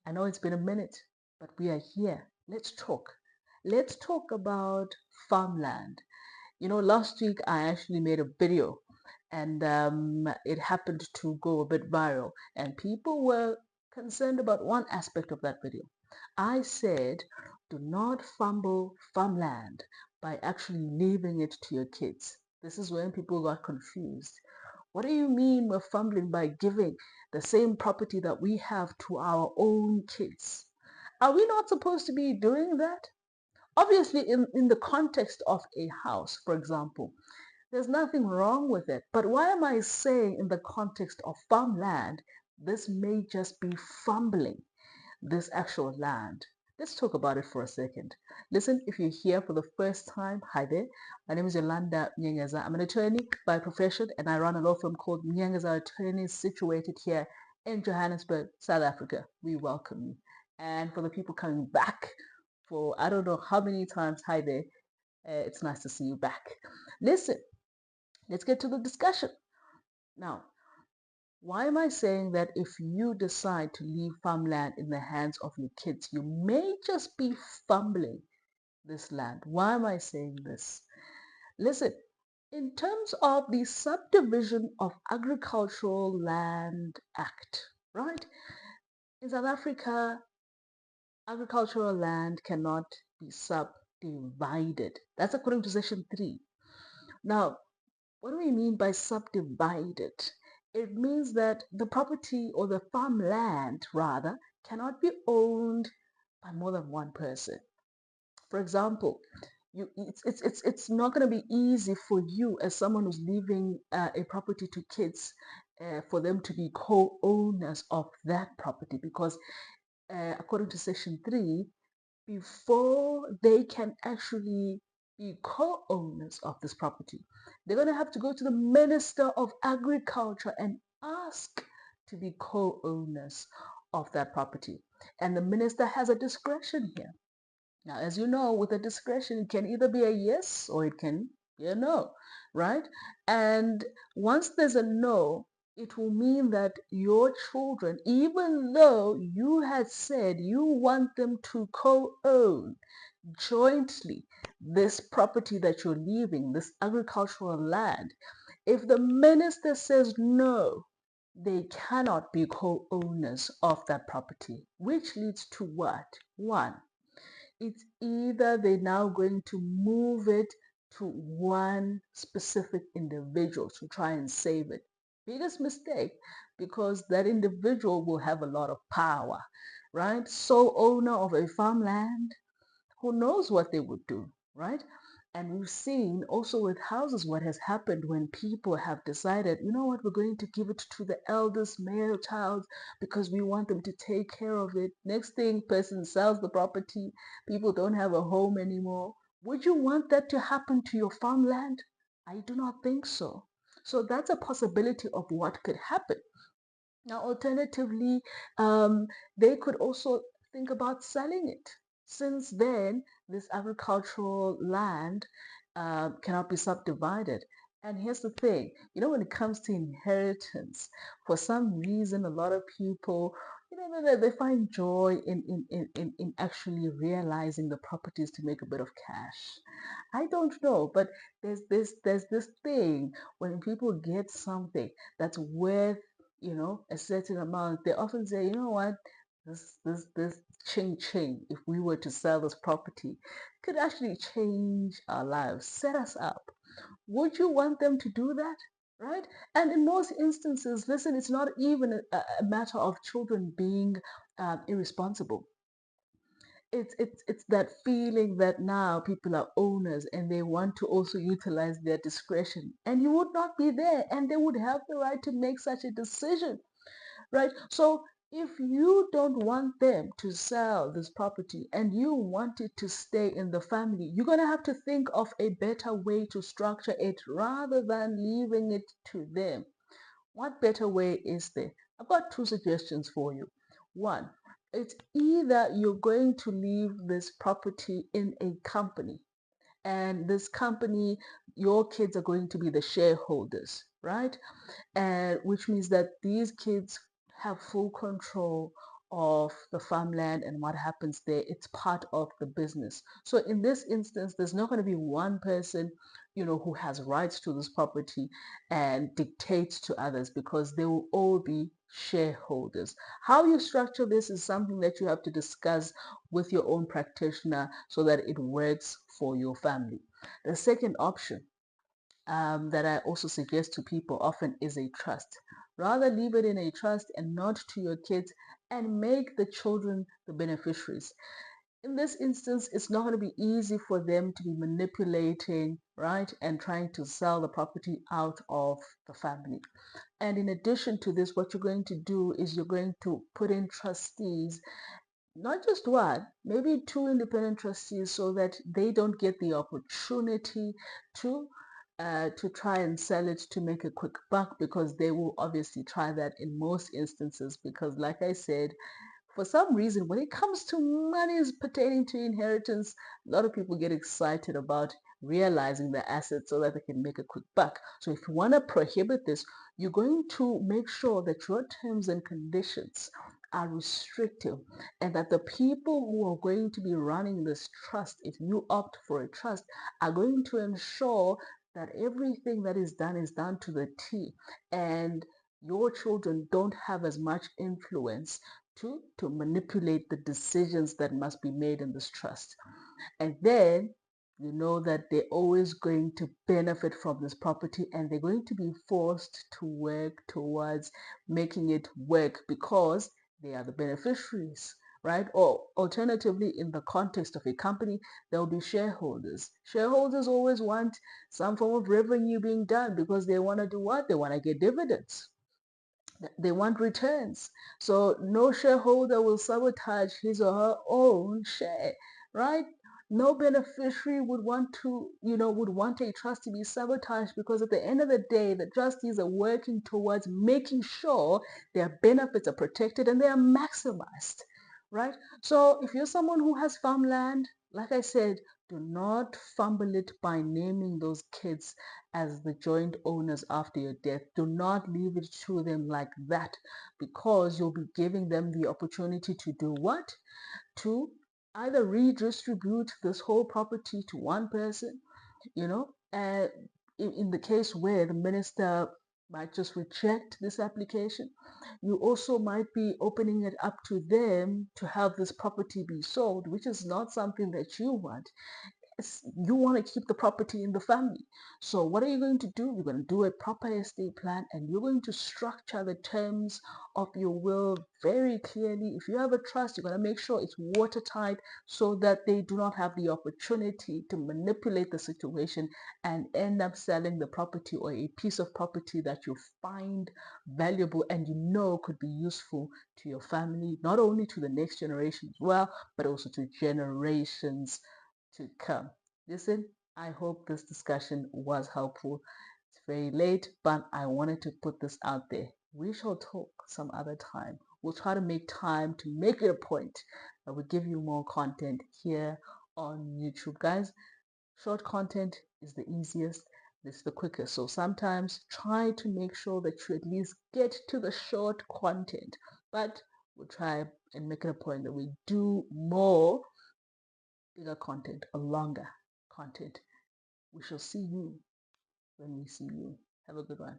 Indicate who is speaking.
Speaker 1: I know it's been a minute, but we are here. Let's talk. Let's talk about farmland. Last week I actually made a video and it happened to go a bit viral, and people were concerned about one aspect of that video. I said, do not fumble farmland by actually leaving it to your kids. This is when people got confused. What do you mean we're fumbling by giving the same property that we have to our own kids? Are we not supposed to be doing that? Obviously, in the context of a house, for example, there's nothing wrong with it. But why am I saying in the context of farmland, this may just be fumbling this actual land? Let's talk about it for a second. Listen, if you're here for the first time, hi there. My name is Yolanda Mnyengeza. I'm an attorney by profession, and I run a law firm called Mnyengeza Attorneys, situated here in Johannesburg, South Africa. We welcome you. And for the people coming back for I don't know how many times, hi there. It's nice to see you back. Listen, let's get to the discussion. Now, why am I saying that if you decide to leave farmland in the hands of your kids, you may just be fumbling this land? Why am I saying this? Listen, in terms of the Subdivision of Agricultural Land Act, right? In South Africa, agricultural land cannot be subdivided. That's according to Section 3. Now, what do we mean by subdivided? It means that the property or the farmland, rather, cannot be owned by more than one person. For example, it's not going to be easy for you as someone who's leaving a property to kids for them to be co-owners of that property, because according to Section 3, before they can actually be co-owners of this property, they're going to have to go to the Minister of Agriculture and ask to be co-owners of that property. And the minister has a discretion here. Now, as you know, with a discretion, it can either be a yes or it can be a no, right? And once there's a no, it will mean that your children, even though you had said you want them to co-own jointly this property that you're leaving, this agricultural land, if the minister says no, they cannot be co-owners of that property, which leads to what? One, it's either they're now going to move it to one specific individual to try and save it. Biggest mistake, because that individual will have a lot of power, right? Sole owner of a farmland, who knows what they would do, right? And we've seen also with houses what has happened when people have decided, you know what, we're going to give it to the eldest male child because we want them to take care of it. Next thing, person sells the property, people don't have a home anymore. Would you want that to happen to your farmland? I do not think so. So that's a possibility of what could happen. Now, alternatively, they could also think about selling it. Since then, this agricultural land cannot be subdivided. And here's the thing, when it comes to inheritance, for some reason, a lot of people, they find joy in actually realizing the properties to make a bit of cash. I don't know, but there's this thing when people get something that's worth a certain amount, they often say, you know what, this ching, if we were to sell this property, could actually change our lives, set us up. Would you want them to do that? Right? And in most instances, listen, it's not even a matter of children being irresponsible. It's that feeling that now people are owners and they want to also utilize their discretion, and you would not be there, and they would have the right to make such a decision, right? So if you don't want them to sell this property and you want it to stay in the family, you're going to have to think of a better way to structure it rather than leaving it to them. What better way is there? I've got two suggestions for you. One, it's either you're going to leave this property in a company, and this company, your kids are going to be the shareholders, right? And which means that these kids have full control of the farmland and what happens there, it's part of the business. So in this instance, there's not going to be one person, who has rights to this property and dictates to others, because they will all be shareholders. How you structure this is something that you have to discuss with your own practitioner so that it works for your family. The second option that I also suggest to people often is a trust. Rather leave it in a trust and not to your kids, and make the children the beneficiaries. In this instance, it's not going to be easy for them to be manipulating, right, and trying to sell the property out of the family. And in addition to this, what you're going to do is you're going to put in trustees, not just one, maybe two independent trustees, so that they don't get the opportunity to try and sell it to make a quick buck, because they will obviously try that in most instances, because like I said, for some reason, when it comes to monies pertaining to inheritance, a lot of people get excited about realizing the assets so that they can make a quick buck. So if you want to prohibit this, you're going to make sure that your terms and conditions are restrictive, and that the people who are going to be running this trust, if you opt for a trust, are going to ensure that everything that is done to the T, and your children don't have as much influence to manipulate the decisions that must be made in this trust. And then you know that they're always going to benefit from this property, and they're going to be forced to work towards making it work, because they are the beneficiaries, right? Or alternatively, in the context of a company, there will be shareholders. Shareholders always want some form of revenue being done, because they want to do what? They want to get dividends. They want returns. So no shareholder will sabotage his or her own share, right? No beneficiary would want to, would want a trust to be sabotaged, because at the end of the day, the trustees are working towards making sure their benefits are protected and they are maximized, right? So if you're someone who has farmland, like I said, do not fumble it by naming those kids as the joint owners after your death. Do not leave it to them like that, because you'll be giving them the opportunity to do what? To either redistribute this whole property to one person, and in the case where the minister might just reject this application, you also might be opening it up to them to have this property be sold, which is not something that you want. You want to keep the property in the family. So what are you going to do? You're going to do a proper estate plan, and you're going to structure the terms of your will very clearly. If you have a trust, you're going to make sure it's watertight, so that they do not have the opportunity to manipulate the situation and end up selling the property, or a piece of property that you find valuable and could be useful to your family, not only to the next generation as well, but also to generations to come. Listen, I hope this discussion was helpful. It's very late, but I wanted to put this out there. We shall talk some other time. We'll try to make time to make it a point that we give you more content here on YouTube. Guys, short content is the easiest, it's the quickest. So sometimes try to make sure that you at least get to the short content, but we'll try and make it a point that we do more bigger content or longer content. We shall see you when we see you. Have a good one.